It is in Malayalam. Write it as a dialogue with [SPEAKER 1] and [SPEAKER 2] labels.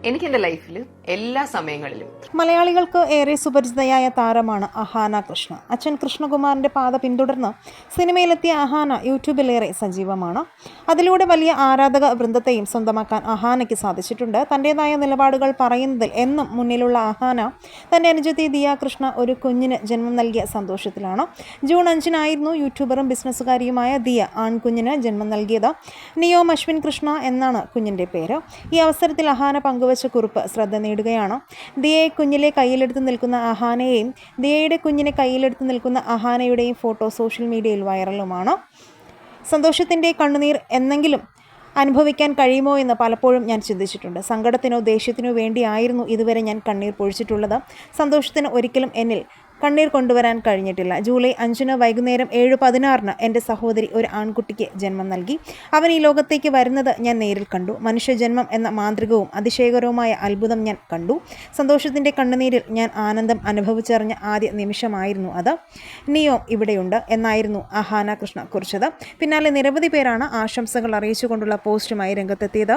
[SPEAKER 1] എനിക്ക് എൻ്റെ ലൈഫിൽ എല്ലാ സമയങ്ങളിലും
[SPEAKER 2] മലയാളികൾക്ക് ഏറെ സുപരിചിതയായ താരമാണ് അഹാന കൃഷ്ണ. അച്ഛൻ കൃഷ്ണകുമാറിന്റെ പാത പിന്തുടർന്ന് സിനിമയിലെത്തിയ അഹാന യൂട്യൂബിലേറെ സജീവമാണ്. അതിലൂടെ വലിയ ആരാധക വൃന്ദത്തെയും സ്വന്തമാക്കാൻ അഹാനയ്ക്ക് സാധിച്ചിട്ടുണ്ട്. തൻ്റെതായ നിലപാടുകൾ പറയുന്നതിൽ എന്നും മുന്നിലുള്ള അഹാന തൻ്റെ അനുജത്തി ദിയ കൃഷ്ണ ഒരു കുഞ്ഞിന് ജന്മം നൽകിയ സന്തോഷത്തിലാണ്. ജൂൺ 5-നായിരുന്നു യൂട്യൂബറും ബിസിനസ്സുകാരിയുമായ ദിയ ആൺകുഞ്ഞിന് ജന്മം നൽകിയത്. നിയോം അശ്വിൻ കൃഷ്ണ എന്നാണ് കുഞ്ഞിൻ്റെ പേര്. ഈ അവസരത്തിൽ അഹാന പങ്കുവച്ച കുറിപ്പ് ശ്രദ്ധ നേടുകയാണ്. ദിയയെ കുഞ്ഞിലെ കയ്യിലെടുത്ത് നിൽക്കുന്ന അഹാനയെയും ദിയയുടെ കുഞ്ഞിനെ കയ്യിലെടുത്ത് നിൽക്കുന്ന അഹാനയുടെയും ഫോട്ടോ സോഷ്യൽ മീഡിയയിൽ വൈറലുമാണ്. സന്തോഷത്തിൻ്റെ കണ്ണുനീർ എന്നെങ്കിലും അനുഭവിക്കാൻ കഴിയുമോ എന്ന് പലപ്പോഴും ഞാൻ ചിന്തിച്ചിട്ടുണ്ട്. സങ്കടത്തിനോ ദേഷ്യത്തിനോ വേണ്ടിയായിരുന്നു ഇതുവരെ ഞാൻ കണ്ണീർ പൊഴിച്ചിട്ടുള്ളത്. സന്തോഷത്തിന് ഒരിക്കലും എന്നിൽ കണ്ണീർ കൊണ്ടുവരാൻ കഴിഞ്ഞിട്ടില്ല. ജൂലൈ 5 വൈകുന്നേരം 7:16 എൻ്റെ സഹോദരി ഒരു ആൺകുട്ടിക്ക് ജന്മം നൽകി. അവൻ ഈ ലോകത്തേക്ക് വരുന്നത് ഞാൻ നേരിൽ കണ്ടു. മനുഷ്യജന്മം എന്ന മാന്ത്രികവും അതിശയകരവുമായ അത്ഭുതം ഞാൻ കണ്ടു. സന്തോഷത്തിൻ്റെ കണ്ണുനീരിൽ ഞാൻ ആനന്ദം അനുഭവിച്ചറിഞ്ഞ ആദ്യ നിമിഷമായിരുന്നു അത്. നിയോം ഇവിടെയുണ്ട് എന്നായിരുന്നു അഹാന കൃഷ്ണ കുറിച്ചത്. പിന്നാലെ നിരവധി പേരാണ് ആശംസകൾ അറിയിച്ചുകൊണ്ടുള്ള പോസ്റ്റുമായി രംഗത്തെത്തിയത്.